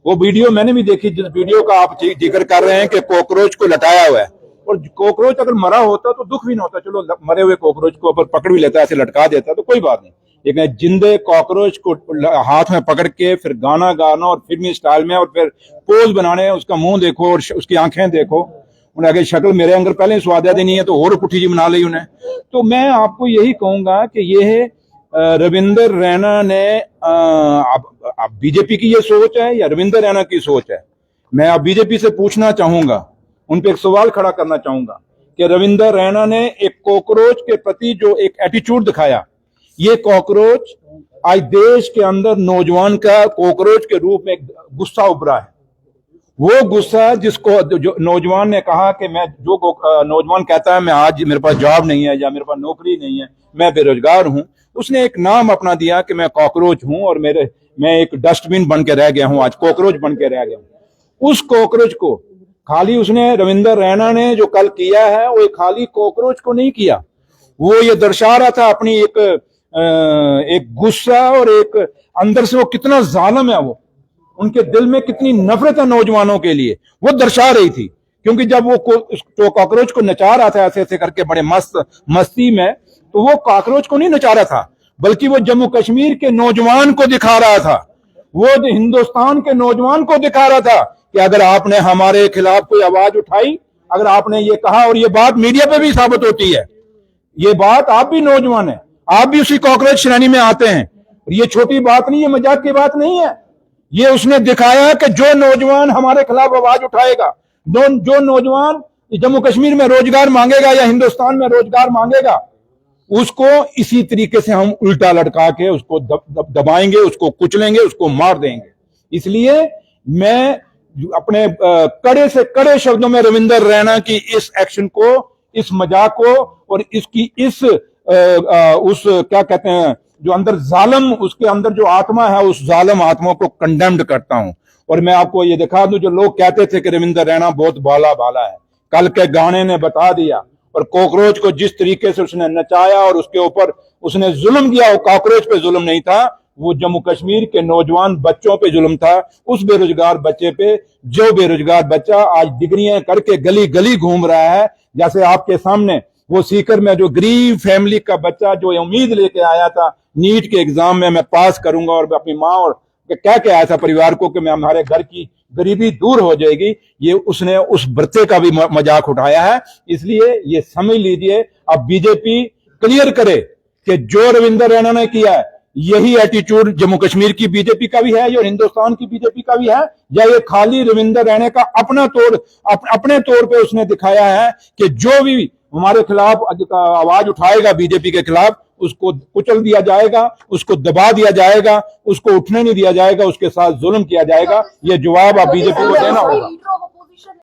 वो वीडियो मैंने भी देखी, जिस वीडियो का आप जिक्र कर रहे हैं कि कॉकरोच को लटाया हुआ है, और कॉकरोच अगर मरा होता तो दुख भी नहीं होता, चलो मरे हुए कॉकरोच को अगर पकड़ भी लेता, ऐसे लटका देता तो कोई बात नहीं, लेकिन जिंदे कॉकरोच को हाथ में पकड़ के फिर गाना गाना और फिल्मी स्टाइल में, और फिर पोज बनाने, उसका मुंह देखो और उसकी आंखें देखो, उन्हें आगे शक्ल मेरे अंदर पहले ही स्वाद नहीं है तो और पुठी जी बना ली उन्हें। तो मैं आपको यही कहूंगा कि ये रविंदर रैना ने, अब बीजेपी की ये सोच है या रविंदर रैना की सोच है? मैं अब बीजेपी से पूछना चाहूंगा, उन पे एक सवाल खड़ा करना चाहूंगा कि रविंदर रैना ने एक कॉकरोच के प्रति जो एक एटीट्यूड दिखाया, ये कॉकरोच आज देश के अंदर नौजवान का कॉकरोच के रूप में गुस्सा उभरा है। वो गुस्सा जिसको जो नौजवान ने कहा कि मैं, जो नौजवान कहता है मैं आज मेरे पास जॉब नहीं है या मेरे पास नौकरी नहीं है, मैं बेरोजगार हूं, उसने एक नाम अपना दिया कि मैं कॉकरोच हूं और मैं एक डस्टबिन बन के रह गया हूं, आज कॉकरोच बन के रह गया हूं। उस कॉकरोच को खाली उसने, रविंदर रैना ने जो कल किया है वो खाली कॉकरोच को नहीं किया, वो ये दर्शा रहा था अपनी एक गुस्सा और एक अंदर से वो कितना जालिम है, वो उनके दिल में कितनी नफरत है नौजवानों के लिए, वो दर्शा रही थी। क्योंकि जब वो कॉकरोच को नचा रहा था ऐसे ऐसे करके बड़े मस्ती में, तो वो कॉकरोच को नहीं नचा रहा था, बल्कि वो जम्मू कश्मीर के नौजवान को दिखा रहा था, वो हिंदुस्तान के नौजवान को दिखा रहा था कि अगर आपने हमारे खिलाफ कोई आवाज उठाई, अगर आपने ये कहा, और ये बात मीडिया पे भी साबित होती है, ये बात, आप भी नौजवान है, आप भी उसी कॉकरोच श्रेणी में आते हैं, ये छोटी बात नहीं है, मजाक की बात नहीं है। ये उसने दिखाया कि जो नौजवान हमारे खिलाफ आवाज उठाएगा, जो नौजवान जम्मू कश्मीर में रोजगार मांगेगा या हिंदुस्तान में रोजगार मांगेगा, उसको इसी तरीके से हम उल्टा लटका के उसको दबाएंगे, उसको कुचलेंगे, उसको मार देंगे। इसलिए मैं अपने कड़े से कड़े शब्दों में रविंदर रैना की इस एक्शन को, इस मजाक को और इसकी इस उस क्या कहते हैं, जो अंदर जालिम, उसके अंदर जो आत्मा है, उस जालिम आत्मा को कंडेम्ड करता हूं। और मैं आपको ये दिखा दूं, जो लोग कहते थे कि रविंदर रैना बहुत बाला बाला है, कल के गाने ने बता दिया। और कॉकरोच को जिस तरीके से उसने नचाया और उसके ऊपर उसने जुल्म किया, वो कॉकरोच पे जुल्म नहीं था, वो जम्मू कश्मीर के नौजवान बच्चों पे जुल्म था, उस बेरोजगार बच्चे पे, जो बेरोजगार बच्चा आज डिग्रियां करके गली गली घूम रहा है। जैसे आपके सामने वो सीकर में जो गरीब फैमिली का बच्चा जो उम्मीद लेके आया था नीट के एग्जाम में मैं पास करूंगा, और अपनी माँ और क्या क्या आया था परिवार को कि मैं, हमारे घर की गरीबी दूर हो जाएगी, ये उसने उस बच्चे का भी मजाक उठाया है। इसलिए ये समझ लीजिए, अब बीजेपी क्लियर करे कि जो रविंदर रैना ने किया है, यही एटीट्यूड जम्मू कश्मीर की बीजेपी का भी है और हिंदुस्तान की बीजेपी का भी है, या ये खाली रविंदर रैना का अपने तौर पे उसने दिखाया है कि जो भी हमारे खिलाफ आवाज उठाएगा बीजेपी के खिलाफ, उसको कुचल दिया जाएगा, उसको दबा दिया जाएगा, उसको उठने नहीं दिया जाएगा, उसके साथ जुल्म किया जाएगा। ये जवाब आप बीजेपी को देना होगा।